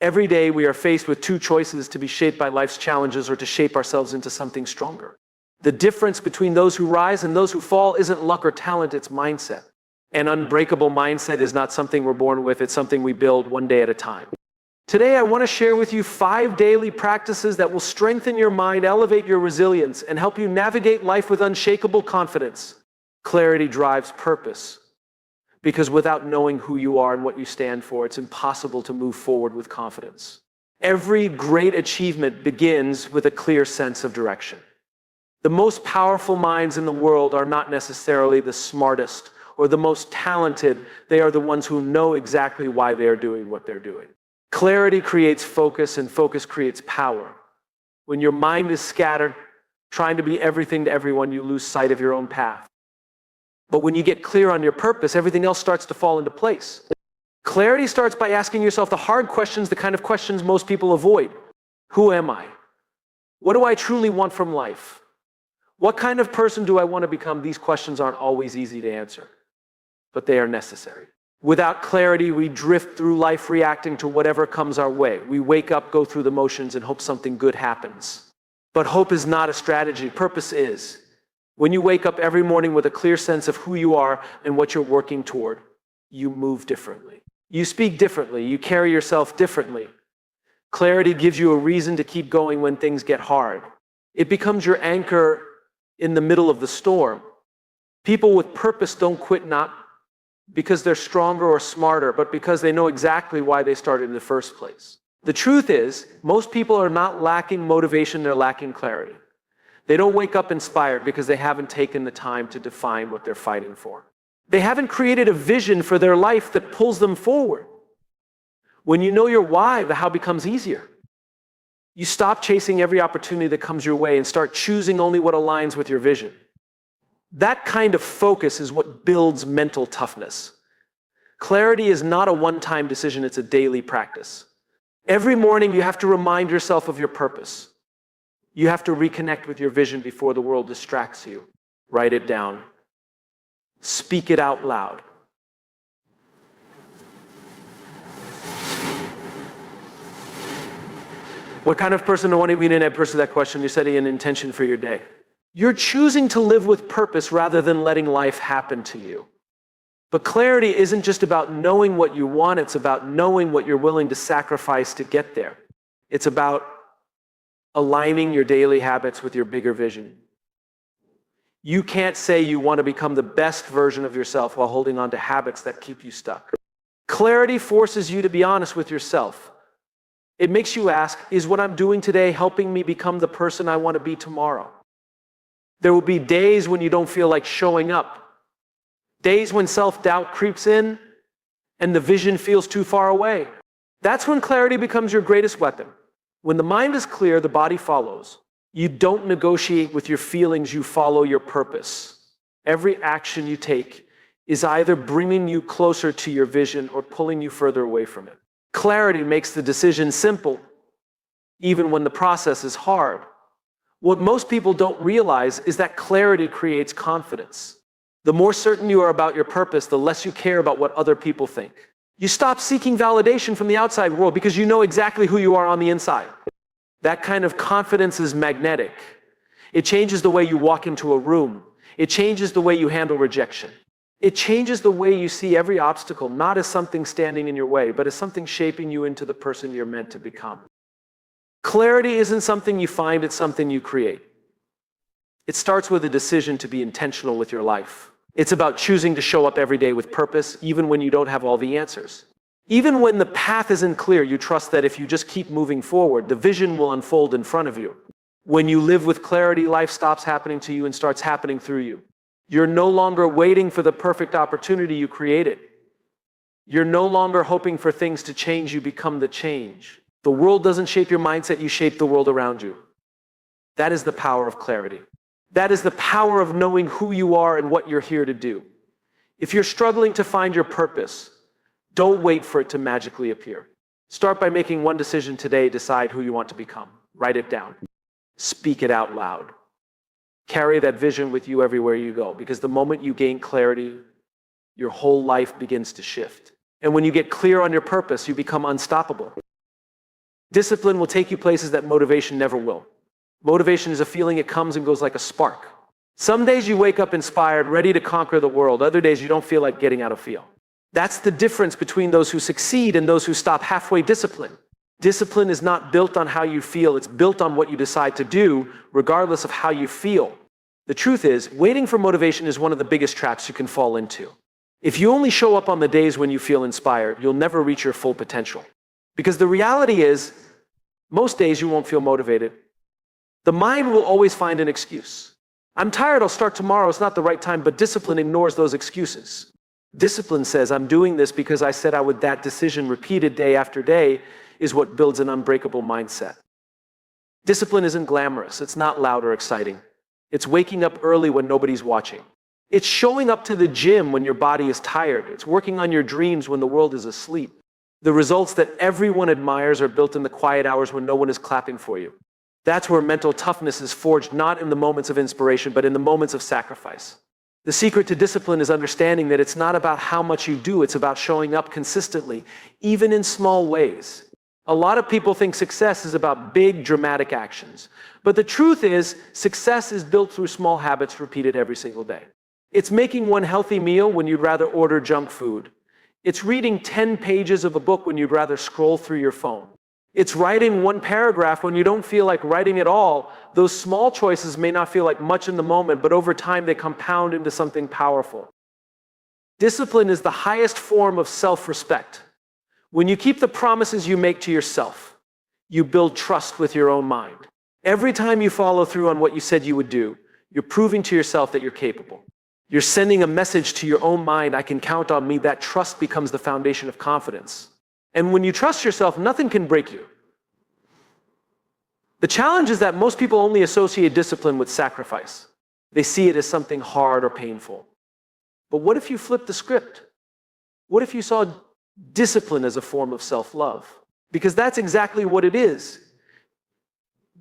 Every day we are faced with two choices: to be shaped by life's challenges or to shape ourselves into something stronger. The difference between those who rise and those who fall isn't luck or talent, it's mindset. An unbreakable mindset is not something we're born with, it's something we build one day at a time. Today I want to share with you 5 daily practices that will strengthen your mind, elevate your resilience, and help you navigate life with unshakable confidence. Clarity drives purpose. Because without knowing who you are and what you stand for, it's impossible to move forward with confidence. Every great achievement begins with a clear sense of direction. The most powerful minds in the world are not necessarily the smartest or the most talented. They are the ones who know exactly why they are doing what they're doing. Clarity creates focus, and focus creates power. When your mind is scattered, trying to be everything to everyone, you lose sight of your own path. But when you get clear on your purpose, everything else starts to fall into place. Clarity starts by asking yourself the hard questions, the kind of questions most people avoid. Who am I? What do I truly want from life? What kind of person do I want to become? These questions aren't always easy to answer, but they are necessary. Without clarity, we drift through life reacting to whatever comes our way. We wake up, go through the motions, and hope something good happens. But hope is not a strategy. Purpose is. When you wake up every morning with a clear sense of who you are and what you're working toward, you move differently. You speak differently. You carry yourself differently. Clarity gives you a reason to keep going when things get hard. It becomes your anchor in the middle of the storm. People with purpose don't quit not because they're stronger or smarter, but because they know exactly why they started in the first place. The truth is, most people are not lacking motivation, they're lacking clarity. They don't wake up inspired because they haven't taken the time to define what they're fighting for. They haven't created a vision for their life that pulls them forward. When you know your why, the how becomes easier. You stop chasing every opportunity that comes your way and start choosing only what aligns with your vision. That kind of focus is what builds mental toughness. Clarity is not a one-time decision, it's a daily practice. Every morning you have to remind yourself of your purpose. You have to reconnect with your vision before the world distracts you. Write it down. Speak it out loud. What kind of person do you want to be? And answer that question. You're setting an intention for your day. You're choosing to live with purpose rather than letting life happen to you. But clarity isn't just about knowing what you want, it's about knowing what you're willing to sacrifice to get there. It's about aligning your daily habits with your bigger vision. You can't say you want to become the best version of yourself while holding on to habits that keep you stuck. Clarity forces you to be honest with yourself. It makes you ask, is what I'm doing today helping me become the person I want to be tomorrow? There will be days when you don't feel like showing up. Days when self-doubt creeps in and the vision feels too far away. That's when clarity becomes your greatest weapon. When the mind is clear, the body follows. You don't negotiate with your feelings, you follow your purpose. Every action you take is either bringing you closer to your vision or pulling you further away from it. Clarity makes the decision simple, even when the process is hard. What most people don't realize is that clarity creates confidence. The more certain you are about your purpose, the less you care about what other people think. You stop seeking validation from the outside world because you know exactly who you are on the inside. That kind of confidence is magnetic. It changes the way you walk into a room. It changes the way you handle rejection. It changes the way you see every obstacle, not as something standing in your way, but as something shaping you into the person you're meant to become. Clarity isn't something you find, it's something you create. It starts with a decision to be intentional with your life. It's about choosing to show up every day with purpose, even when you don't have all the answers. Even when the path isn't clear, you trust that if you just keep moving forward, the vision will unfold in front of you. When you live with clarity, life stops happening to you and starts happening through you. You're no longer waiting for the perfect opportunity, you create it. You're no longer hoping for things to change, you become the change. The world doesn't shape your mindset, you shape the world around you. That is the power of clarity. That is the power of knowing who you are and what you're here to do. If you're struggling to find your purpose, don't wait for it to magically appear. Start by making one decision today, decide who you want to become. Write it down. Speak it out loud. Carry that vision with you everywhere you go, because the moment you gain clarity, your whole life begins to shift. And when you get clear on your purpose, you become unstoppable. Discipline will take you places that motivation never will. Motivation is a feeling, it comes and goes like a spark. Some days you wake up inspired, ready to conquer the world. Other days you don't feel like getting out of feel. That's the difference between those who succeed and those who stop halfway. Discipline is not built on how you feel, it's built on what you decide to do, regardless of how you feel. The truth is, waiting for motivation is one of the biggest traps you can fall into. If you only show up on the days when you feel inspired, you'll never reach your full potential. Because the reality is, most days you won't feel motivated. The mind will always find an excuse. I'm tired, I'll start tomorrow, it's not the right time, but discipline ignores those excuses. Discipline says, I'm doing this because I said I would. That decision, repeated day after day, is what builds an unbreakable mindset. Discipline isn't glamorous, it's not loud or exciting. It's waking up early when nobody's watching. It's showing up to the gym when your body is tired. It's working on your dreams when the world is asleep. The results that everyone admires are built in the quiet hours when no one is clapping for you. That's where mental toughness is forged, not in the moments of inspiration, but in the moments of sacrifice. The secret to discipline is understanding that it's not about how much you do, it's about showing up consistently, even in small ways. A lot of people think success is about big, dramatic actions. But the truth is, success is built through small habits repeated every single day. It's making one healthy meal when you'd rather order junk food. It's reading 10 pages of a book when you'd rather scroll through your phone. It's writing one paragraph when you don't feel like writing at all. Those small choices may not feel like much in the moment, but over time they compound into something powerful. Discipline is the highest form of self-respect. When you keep the promises you make to yourself, you build trust with your own mind. Every time you follow through on what you said you would do, you're proving to yourself that you're capable. You're sending a message to your own mind, I can count on me. That trust becomes the foundation of confidence. And when you trust yourself, nothing can break you. The challenge is that most people only associate discipline with sacrifice. They see it as something hard or painful. But what if you flipped the script? What if you saw discipline as a form of self-love? Because that's exactly what it is.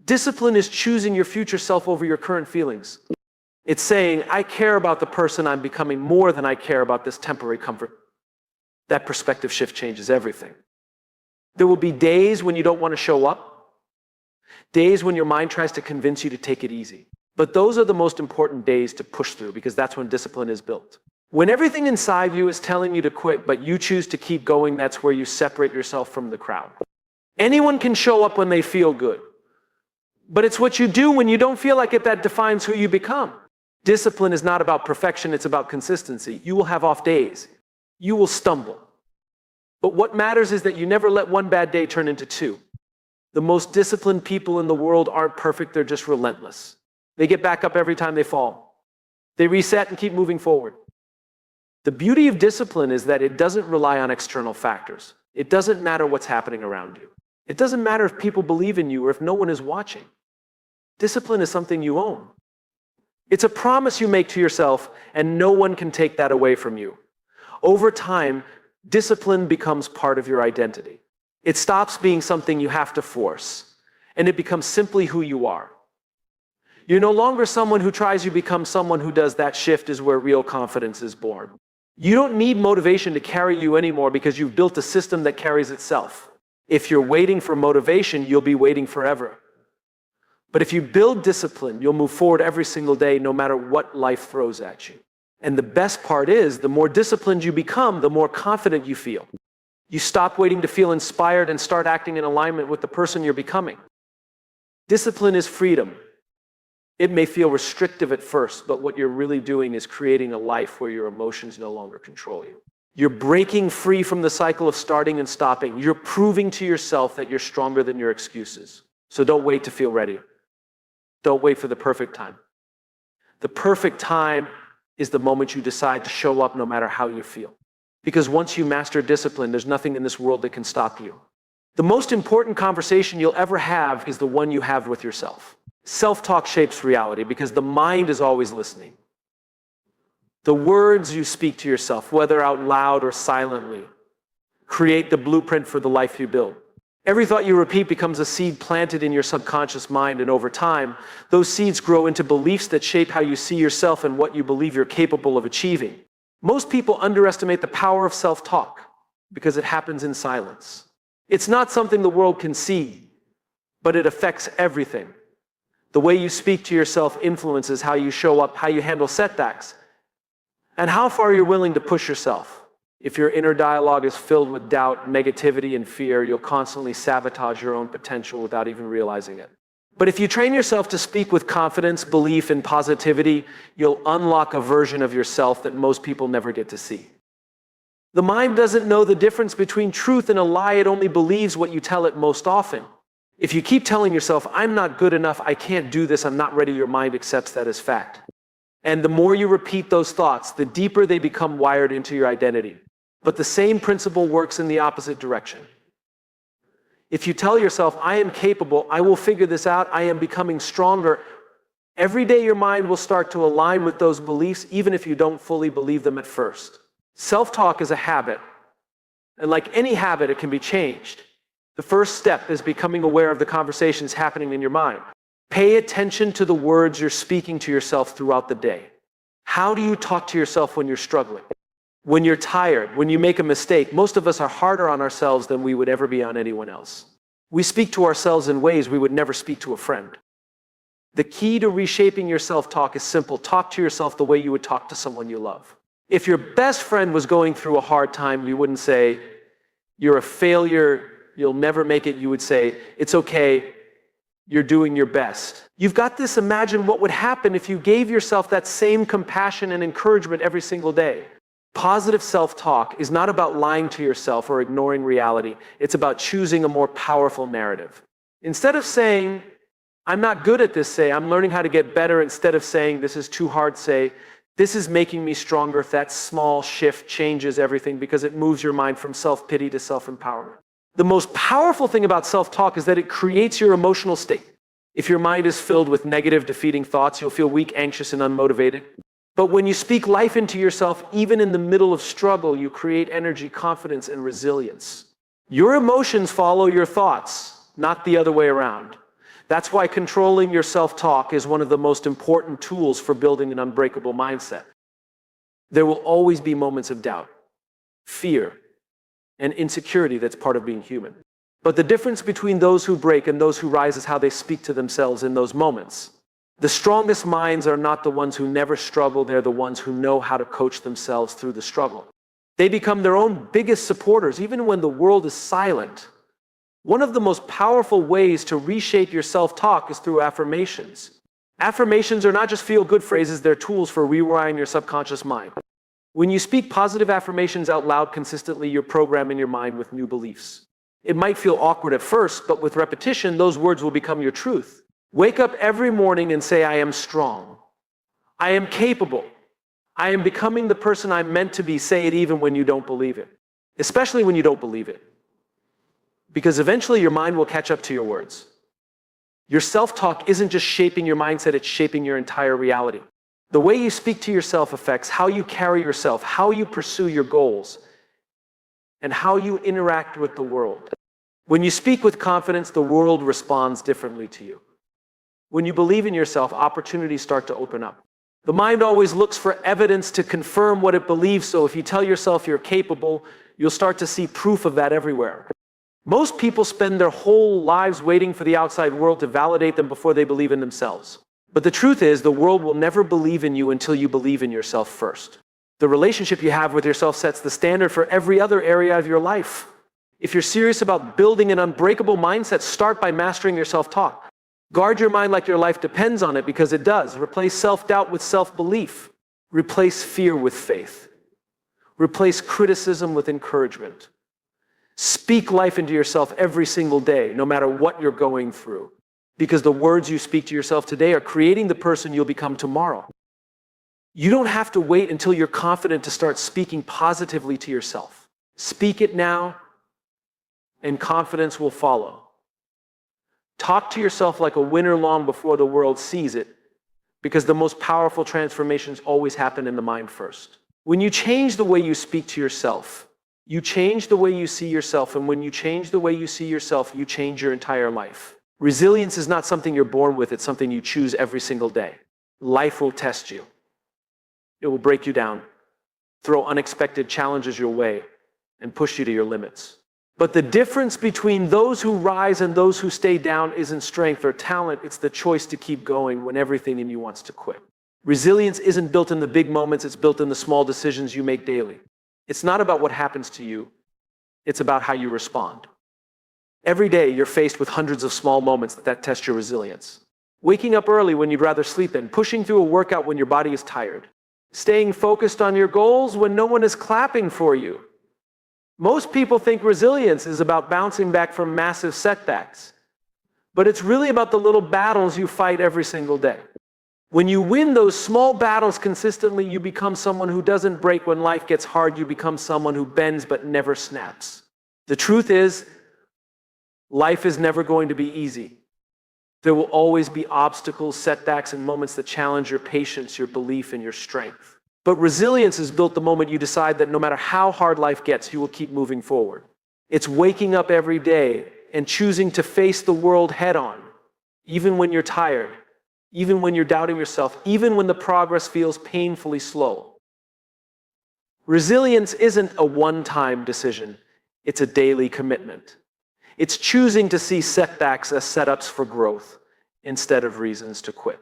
Discipline is choosing your future self over your current feelings. It's saying, I care about the person I'm becoming more than I care about this temporary comfort. That perspective shift changes everything. There will be days when you don't want to show up, days when your mind tries to convince you to take it easy. But those are the most important days to push through, because that's when discipline is built. When everything inside you is telling you to quit, but you choose to keep going, that's where you separate yourself from the crowd. Anyone can show up when they feel good, but it's what you do when you don't feel like it that defines who you become. Discipline is not about perfection, it's about consistency. You will have off days. You will stumble. But what matters is that you never let one bad day turn into two. The most disciplined people in the world aren't perfect, they're just relentless. They get back up every time they fall. They reset and keep moving forward. The beauty of discipline is that it doesn't rely on external factors. It doesn't matter what's happening around you. It doesn't matter if people believe in you or if no one is watching. Discipline is something you own. It's a promise you make to yourself, and no one can take that away from you. Over time, discipline becomes part of your identity. It stops being something you have to force, and it becomes simply who you are. You're no longer someone who tries, you become someone who does. That shift is where real confidence is born. You don't need motivation to carry you anymore because you've built a system that carries itself. If you're waiting for motivation, you'll be waiting forever. But if you build discipline, you'll move forward every single day, no matter what life throws at you. And the best part is, the more disciplined you become, the more confident you feel. You stop waiting to feel inspired and start acting in alignment with the person you're becoming. Discipline is freedom. It may feel restrictive at first, but what you're really doing is creating a life where your emotions no longer control you. You're breaking free from the cycle of starting and stopping. You're proving to yourself that you're stronger than your excuses. So don't wait to feel ready. Don't wait for the perfect time. The perfect time is the moment you decide to show up no matter how you feel. Because once you master discipline, there's nothing in this world that can stop you. The most important conversation you'll ever have is the one you have with yourself. Self-talk shapes reality because the mind is always listening. The words you speak to yourself, whether out loud or silently, create the blueprint for the life you build. Every thought you repeat becomes a seed planted in your subconscious mind, and over time, those seeds grow into beliefs that shape how you see yourself and what you believe you're capable of achieving. Most people underestimate the power of self-talk because it happens in silence. It's not something the world can see, but it affects everything. The way you speak to yourself influences how you show up, how you handle setbacks, and how far you're willing to push yourself. If your inner dialogue is filled with doubt, negativity, and fear, you'll constantly sabotage your own potential without even realizing it. But if you train yourself to speak with confidence, belief, and positivity, you'll unlock a version of yourself that most people never get to see. The mind doesn't know the difference between truth and a lie. It only believes what you tell it most often. If you keep telling yourself, I'm not good enough, I can't do this, I'm not ready, your mind accepts that as fact. And the more you repeat those thoughts, the deeper they become wired into your identity. But the same principle works in the opposite direction. If you tell yourself, I am capable, I will figure this out, I am becoming stronger, every day your mind will start to align with those beliefs, even if you don't fully believe them at first. Self-talk is a habit, and like any habit, it can be changed. The first step is becoming aware of the conversations happening in your mind. Pay attention to the words you're speaking to yourself throughout the day. How do you talk to yourself when you're struggling? When you're tired, when you make a mistake? Most of us are harder on ourselves than we would ever be on anyone else. We speak to ourselves in ways we would never speak to a friend. The key to reshaping your self-talk is simple. Talk to yourself the way you would talk to someone you love. If your best friend was going through a hard time, you wouldn't say, you're a failure, you'll never make it. You would say, it's okay, you're doing your best. You've got this, imagine what would happen if you gave yourself that same compassion and encouragement every single day. Positive self-talk is not about lying to yourself or ignoring reality. It's about choosing a more powerful narrative. Instead of saying, I'm not good at this, say, I'm learning how to get better. Instead of saying, this is too hard, say, this is making me stronger. If that small shift changes everything, because it moves your mind from self-pity to self-empowerment. The most powerful thing about self-talk is that it creates your emotional state. If your mind is filled with negative, defeating thoughts, you'll feel weak, anxious, and unmotivated. But when you speak life into yourself, even in the middle of struggle, you create energy, confidence, and resilience. Your emotions follow your thoughts, not the other way around. That's why controlling your self-talk is one of the most important tools for building an unbreakable mindset. There will always be moments of doubt, fear, and insecurity. That's part of being human. But the difference between those who break and those who rise is how they speak to themselves in those moments. The strongest minds are not the ones who never struggle, they're the ones who know how to coach themselves through the struggle. They become their own biggest supporters, even when the world is silent. One of the most powerful ways to reshape your self-talk is through affirmations. Affirmations are not just feel-good phrases, they're tools for rewiring your subconscious mind. When you speak positive affirmations out loud consistently, you're programming your mind with new beliefs. It might feel awkward at first, but with repetition, those words will become your truth. Wake up every morning and say, I am strong. I am capable. I am becoming the person I'm meant to be. Say it even when you don't believe it, especially when you don't believe it. Because eventually your mind will catch up to your words. Your self-talk isn't just shaping your mindset, it's shaping your entire reality. The way you speak to yourself affects how you carry yourself, how you pursue your goals, and how you interact with the world. When you speak with confidence, the world responds differently to you. When you believe in yourself, opportunities start to open up. The mind always looks for evidence to confirm what it believes, so if you tell yourself you're capable, you'll start to see proof of that everywhere. Most people spend their whole lives waiting for the outside world to validate them before they believe in themselves. But the truth is, the world will never believe in you until you believe in yourself first. The relationship you have with yourself sets the standard for every other area of your life. If you're serious about building an unbreakable mindset, start by mastering your self-talk. Guard your mind like your life depends on it, because it does. Replace self-doubt with self-belief. Replace fear with faith. Replace criticism with encouragement. Speak life into yourself every single day, no matter what you're going through. Because the words you speak to yourself today are creating the person you'll become tomorrow. You don't have to wait until you're confident to start speaking positively to yourself. Speak it now, and confidence will follow. Talk to yourself like a winner long before the world sees it, because the most powerful transformations always happen in the mind first. When you change the way you speak to yourself, you change the way you see yourself, and when you change the way you see yourself, you change your entire life. Resilience is not something you're born with, it's something you choose every single day. Life will test you. It will break you down, throw unexpected challenges your way, and push you to your limits. But the difference between those who rise and those who stay down isn't strength or talent. It's the choice to keep going when everything in you wants to quit. Resilience isn't built in the big moments. It's built in the small decisions you make daily. It's not about what happens to you. It's about how you respond. Every day, you're faced with hundreds of small moments that test your resilience. Waking up early when you'd rather sleep in, pushing through a workout when your body is tired, staying focused on your goals when no one is clapping for you. Most people think resilience is about bouncing back from massive setbacks, but it's really about the little battles you fight every single day. When you win those small battles consistently, you become someone who doesn't break when life gets hard. You become someone who bends but never snaps. The truth is, life is never going to be easy. There will always be obstacles, setbacks, and moments that challenge your patience, your belief, and your strength. But resilience is built the moment you decide that no matter how hard life gets, you will keep moving forward. It's waking up every day and choosing to face the world head on, even when you're tired, even when you're doubting yourself, even when the progress feels painfully slow. Resilience isn't a one-time decision. It's a daily commitment. It's choosing to see setbacks as setups for growth instead of reasons to quit.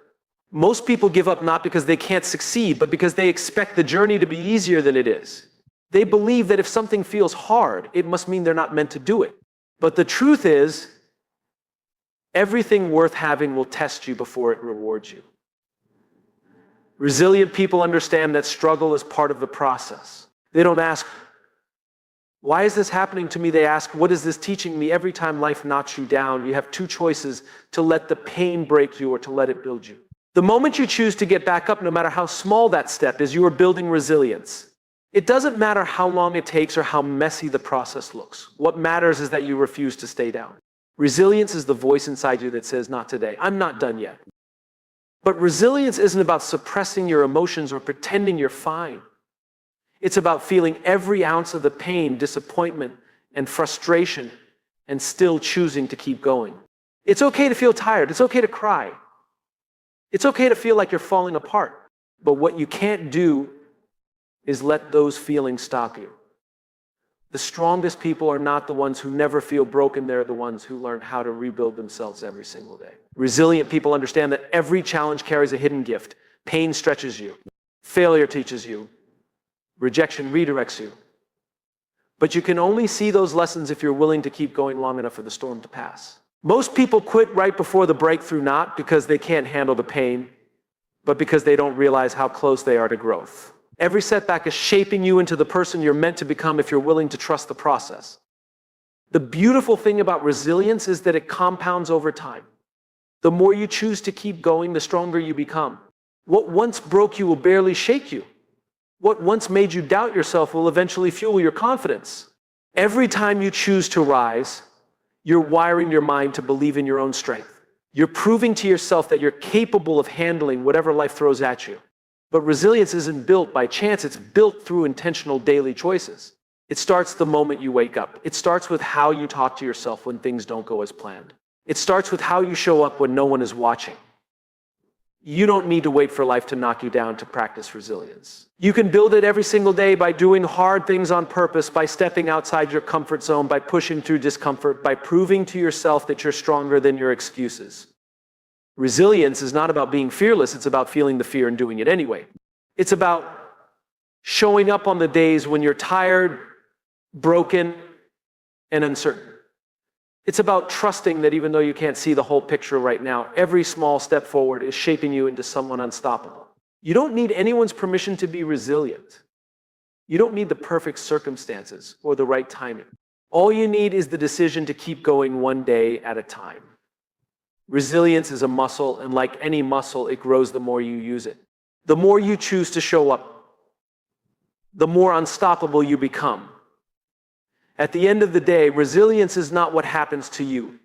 Most people give up not because they can't succeed, but because they expect the journey to be easier than it is. They believe that if something feels hard, it must mean they're not meant to do it. But the truth is, everything worth having will test you before it rewards you. Resilient people understand that struggle is part of the process. They don't ask, why is this happening to me? They ask, what is this teaching me? Every time life knocks you down, you have two choices: to let the pain break you or to let it build you. The moment you choose to get back up, no matter how small that step is, you are building resilience. It doesn't matter how long it takes or how messy the process looks. What matters is that you refuse to stay down. Resilience is the voice inside you that says, not today. I'm not done yet. But resilience isn't about suppressing your emotions or pretending you're fine. It's about feeling every ounce of the pain, disappointment, and frustration, and still choosing to keep going. It's okay to feel tired. It's okay to cry. It's okay to feel like you're falling apart. But what you can't do is let those feelings stop you. The strongest people are not the ones who never feel broken. They're the ones who learn how to rebuild themselves every single day. Resilient people understand that every challenge carries a hidden gift. Pain stretches you. Failure teaches you. Rejection redirects you. But you can only see those lessons if you're willing to keep going long enough for the storm to pass. Most people quit right before the breakthrough, not because they can't handle the pain, but because they don't realize how close they are to growth. Every setback is shaping you into the person you're meant to become if you're willing to trust the process. The beautiful thing about resilience is that it compounds over time. The more you choose to keep going, the stronger you become. What once broke you will barely shake you. What once made you doubt yourself will eventually fuel your confidence. Every time you choose to rise, you're wiring your mind to believe in your own strength. You're proving to yourself that you're capable of handling whatever life throws at you. But resilience isn't built by chance. It's built through intentional daily choices. It starts the moment you wake up. It starts with how you talk to yourself when things don't go as planned. It starts with how you show up when no one is watching. You don't need to wait for life to knock you down to practice resilience. You can build it every single day by doing hard things on purpose, by stepping outside your comfort zone, by pushing through discomfort, by proving to yourself that you're stronger than your excuses. Resilience is not about being fearless. It's about feeling the fear and doing it anyway. It's about showing up on the days when you're tired, broken, and uncertain. It's about trusting that even though you can't see the whole picture right now, every small step forward is shaping you into someone unstoppable. You don't need anyone's permission to be resilient. You don't need the perfect circumstances or the right timing. All you need is the decision to keep going one day at a time. Resilience is a muscle, and like any muscle, it grows the more you use it. The more you choose to show up, the more unstoppable you become. At the end of the day, resilience is not what happens to you.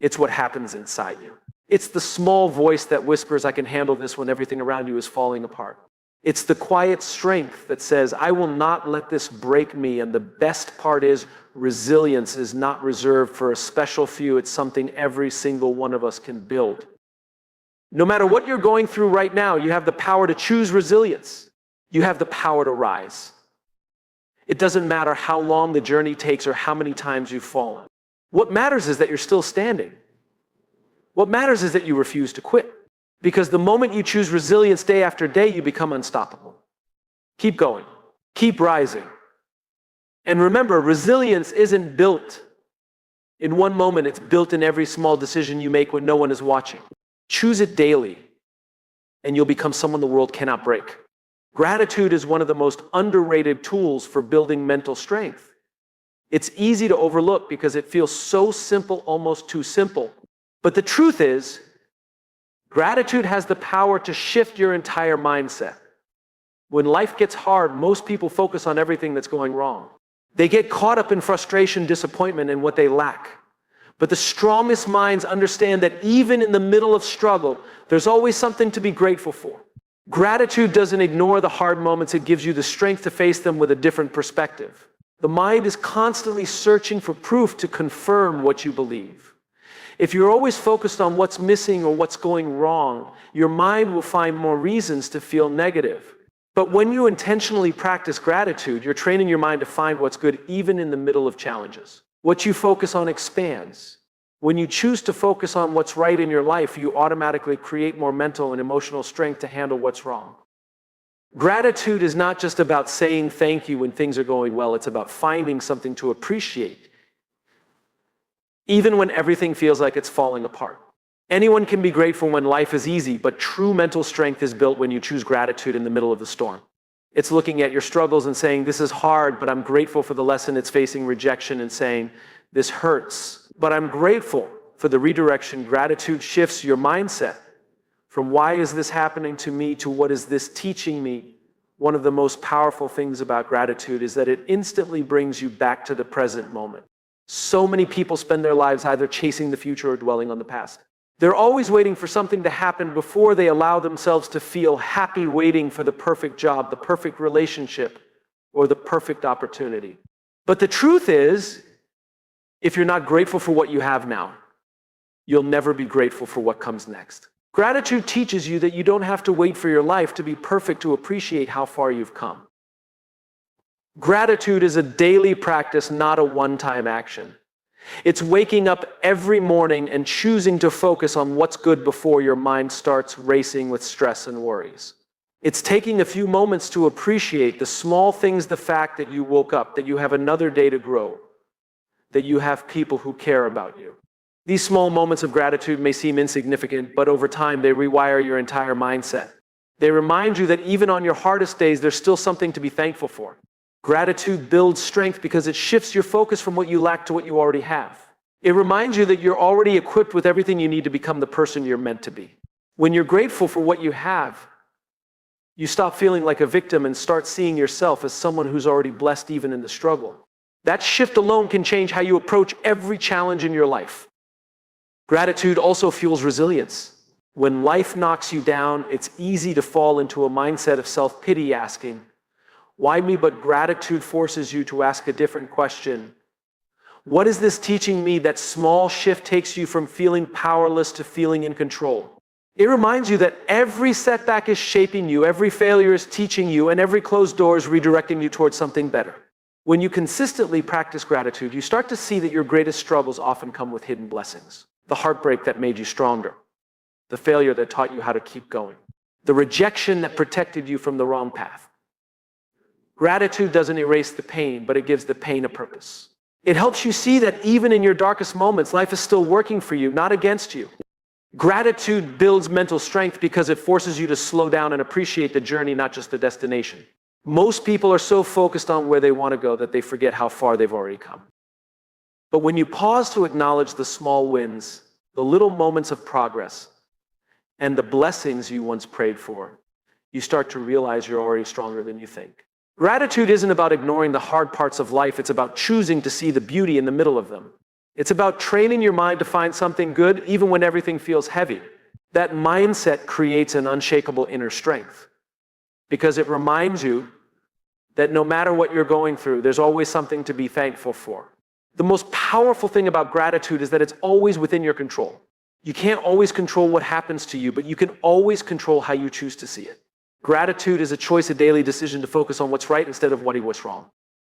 It's what happens inside you. It's the small voice that whispers, I can handle this when everything around you is falling apart. It's the quiet strength that says, I will not let this break me. And the best part is, resilience is not reserved for a special few. It's something every single one of us can build. No matter what you're going through right now, you have the power to choose resilience. You have the power to rise. It doesn't matter how long the journey takes or how many times you've fallen. What matters is that you're still standing. What matters is that you refuse to quit. Because the moment you choose resilience day after day, you become unstoppable. Keep going. Keep rising. And remember, resilience isn't built in one moment. It's built in every small decision you make when no one is watching. Choose it daily, and you'll become someone the world cannot break. Gratitude is one of the most underrated tools for building mental strength. It's easy to overlook because it feels so simple, almost too simple. But the truth is, gratitude has the power to shift your entire mindset. When life gets hard, most people focus on everything that's going wrong. They get caught up in frustration, disappointment, and what they lack. But the strongest minds understand that even in the middle of struggle, there's always something to be grateful for. Gratitude doesn't ignore the hard moments. It gives you the strength to face them with a different perspective. The mind is constantly searching for proof to confirm what you believe. If you're always focused on what's missing or what's going wrong, your mind will find more reasons to feel negative. But when you intentionally practice gratitude, you're training your mind to find what's good even in the middle of challenges. What you focus on expands. When you choose to focus on what's right in your life, you automatically create more mental and emotional strength to handle what's wrong. Gratitude is not just about saying thank you when things are going well. It's about finding something to appreciate, even when everything feels like it's falling apart. Anyone can be grateful when life is easy, but true mental strength is built when you choose gratitude in the middle of the storm. It's looking at your struggles and saying, this is hard, but I'm grateful for the lesson. It's facing rejection and saying, this hurts, but I'm grateful for the redirection. Gratitude shifts your mindset from why is this happening to me to what is this teaching me. One of the most powerful things about gratitude is that it instantly brings you back to the present moment. So many people spend their lives either chasing the future or dwelling on the past. They're always waiting for something to happen before they allow themselves to feel happy, waiting for the perfect job, the perfect relationship, or the perfect opportunity. But the truth is, if you're not grateful for what you have now, you'll never be grateful for what comes next. Gratitude teaches you that you don't have to wait for your life to be perfect to appreciate how far you've come. Gratitude is a daily practice, not a one-time action. It's waking up every morning and choosing to focus on what's good before your mind starts racing with stress and worries. It's taking a few moments to appreciate the small things, the fact that you woke up, that you have another day to grow, that you have people who care about you. These small moments of gratitude may seem insignificant, but over time they rewire your entire mindset. They remind you that even on your hardest days, there's still something to be thankful for. Gratitude builds strength because it shifts your focus from what you lack to what you already have. It reminds you that you're already equipped with everything you need to become the person you're meant to be. When you're grateful for what you have, you stop feeling like a victim and start seeing yourself as someone who's already blessed even in the struggle. That shift alone can change how you approach every challenge in your life. Gratitude also fuels resilience. When life knocks you down, it's easy to fall into a mindset of self-pity, asking, why me? But gratitude forces you to ask a different question. What is this teaching me? That small shift takes you from feeling powerless to feeling in control. It reminds you that every setback is shaping you, every failure is teaching you, and every closed door is redirecting you towards something better. When you consistently practice gratitude, you start to see that your greatest struggles often come with hidden blessings. The heartbreak that made you stronger, the failure that taught you how to keep going, the rejection that protected you from the wrong path. Gratitude doesn't erase the pain, but it gives the pain a purpose. It helps you see that even in your darkest moments, life is still working for you, not against you. Gratitude builds mental strength because it forces you to slow down and appreciate the journey, not just the destination. Most people are so focused on where they want to go that they forget how far they've already come. But when you pause to acknowledge the small wins, the little moments of progress, and the blessings you once prayed for, you start to realize you're already stronger than you think. Gratitude isn't about ignoring the hard parts of life. It's about choosing to see the beauty in the middle of them. It's about training your mind to find something good even when everything feels heavy. That mindset creates an unshakable inner strength because it reminds you that no matter what you're going through, there's always something to be thankful for. The most powerful thing about gratitude is that it's always within your control. You can't always control what happens to you, but you can always control how you choose to see it. Gratitude is a choice, a daily decision to focus on what's right instead of what's wrong.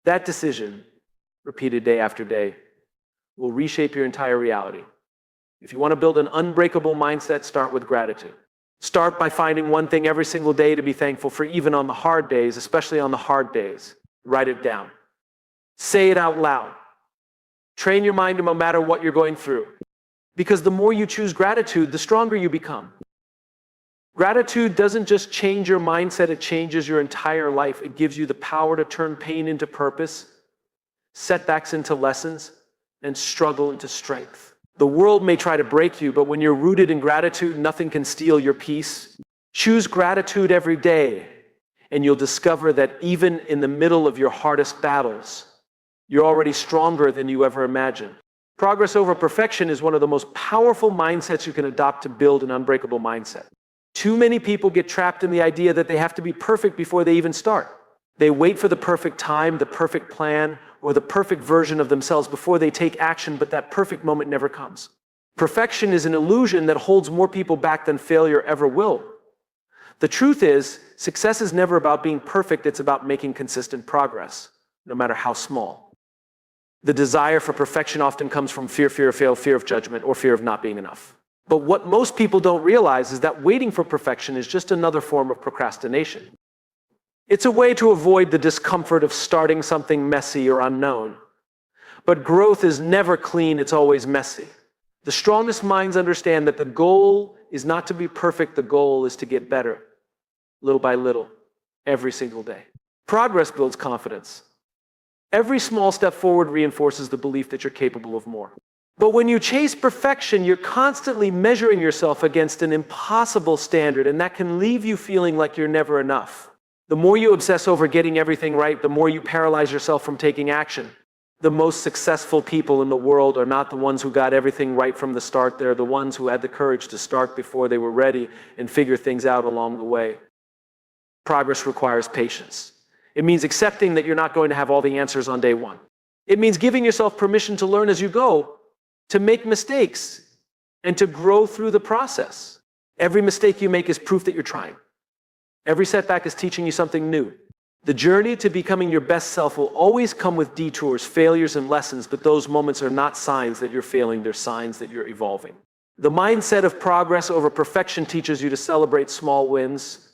That decision, repeated day after day, will reshape your entire reality. If you want to build an unbreakable mindset, start with gratitude. Start by finding one thing every single day to be thankful for, even on the hard days, especially on the hard days. Write it down. Say it out loud. Train your mind no matter what you're going through. Because the more you choose gratitude, the stronger you become. Gratitude doesn't just change your mindset, it changes your entire life. It gives you the power to turn pain into purpose, setbacks into lessons, and struggle into strength. The world may try to break you, but when you're rooted in gratitude, nothing can steal your peace. Choose gratitude every day, and you'll discover that even in the middle of your hardest battles, you're already stronger than you ever imagined. Progress over perfection is one of the most powerful mindsets you can adopt to build an unbreakable mindset. Too many people get trapped in the idea that they have to be perfect before they even start. They wait for the perfect time, the perfect plan, or the perfect version of themselves before they take action, but that perfect moment never comes. Perfection is an illusion that holds more people back than failure ever will. The truth is, success is never about being perfect, it's about making consistent progress, no matter how small. The desire for perfection often comes from fear of failure, fear of judgment, or fear of not being enough. But what most people don't realize is that waiting for perfection is just another form of procrastination. It's a way to avoid the discomfort of starting something messy or unknown. But growth is never clean, it's always messy. The strongest minds understand that the goal is not to be perfect, the goal is to get better, little by little, every single day. Progress builds confidence. Every small step forward reinforces the belief that you're capable of more. But when you chase perfection, you're constantly measuring yourself against an impossible standard, and that can leave you feeling like you're never enough. The more you obsess over getting everything right, the more you paralyze yourself from taking action. The most successful people in the world are not the ones who got everything right from the start. They're the ones who had the courage to start before they were ready and figure things out along the way. Progress requires patience. It means accepting that you're not going to have all the answers on day one. It means giving yourself permission to learn as you go, to make mistakes, and to grow through the process. Every mistake you make is proof that you're trying. Every setback is teaching you something new. The journey to becoming your best self will always come with detours, failures, and lessons, but those moments are not signs that you're failing, they're signs that you're evolving. The mindset of progress over perfection teaches you to celebrate small wins.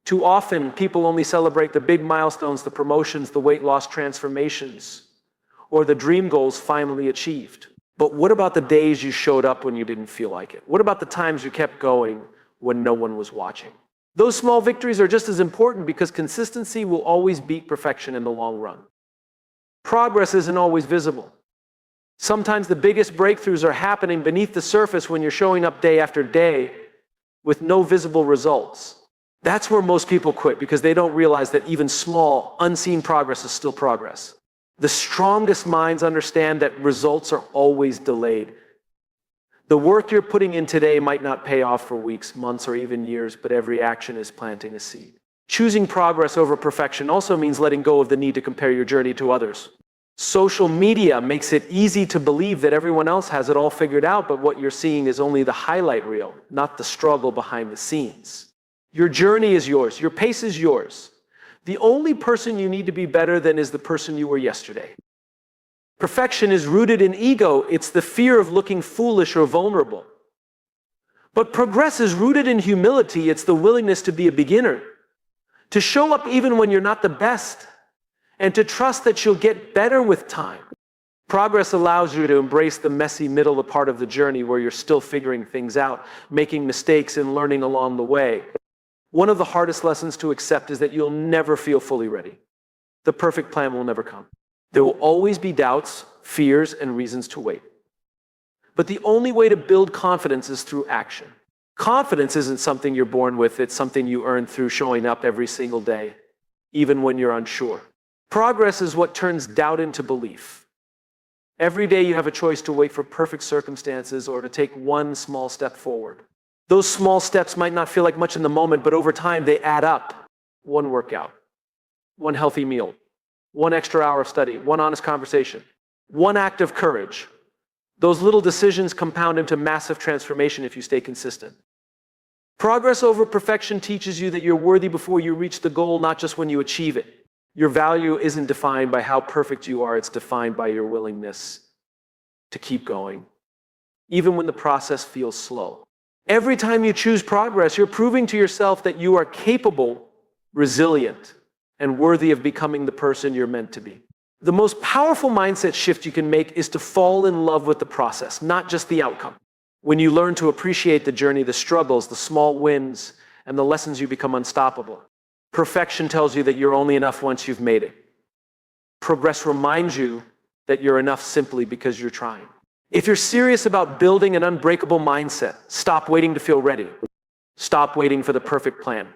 Too often, people only celebrate the big milestones, the promotions, the weight loss transformations, or the dream goals finally achieved. But what about the days you showed up when you didn't feel like it? What about the times you kept going when no one was watching? Those small victories are just as important because consistency will always beat perfection in the long run. Progress isn't always visible. Sometimes the biggest breakthroughs are happening beneath the surface when you're showing up day after day with no visible results. That's where most people quit because they don't realize that even small, unseen progress is still progress. The strongest minds understand that results are always delayed. The work you're putting in today might not pay off for weeks, months, or even years, but every action is planting a seed. Choosing progress over perfection also means letting go of the need to compare your journey to others. Social media makes it easy to believe that everyone else has it all figured out, but what you're seeing is only the highlight reel, not the struggle behind the scenes. Your journey is yours. Your pace is yours. The only person you need to be better than is the person you were yesterday. Perfection is rooted in ego. It's the fear of looking foolish or vulnerable. But progress is rooted in humility. It's the willingness to be a beginner, to show up even when you're not the best, and to trust that you'll get better with time. Progress allows you to embrace the messy middle part of the journey where you're still figuring things out, making mistakes and learning along the way. One of the hardest lessons to accept is that you'll never feel fully ready. The perfect plan will never come. There will always be doubts, fears, and reasons to wait. But the only way to build confidence is through action. Confidence isn't something you're born with, it's something you earn through showing up every single day, even when you're unsure. Progress is what turns doubt into belief. Every day you have a choice to wait for perfect circumstances or to take one small step forward. Those small steps might not feel like much in the moment, but over time they add up. One workout, one healthy meal, one extra hour of study, one honest conversation, one act of courage. Those little decisions compound into massive transformation if you stay consistent. Progress over perfection teaches you that you're worthy before you reach the goal, not just when you achieve it. Your value isn't defined by how perfect you are, it's defined by your willingness to keep going, even when the process feels slow. Every time you choose progress, you're proving to yourself that you are capable, resilient, and worthy of becoming the person you're meant to be. The most powerful mindset shift you can make is to fall in love with the process, not just the outcome. When you learn to appreciate the journey, the struggles, the small wins, and the lessons, you become unstoppable. Perfection tells you that you're only enough once you've made it. Progress reminds you that you're enough simply because you're trying. If you're serious about building an unbreakable mindset, stop waiting to feel ready. Stop waiting for the perfect plan.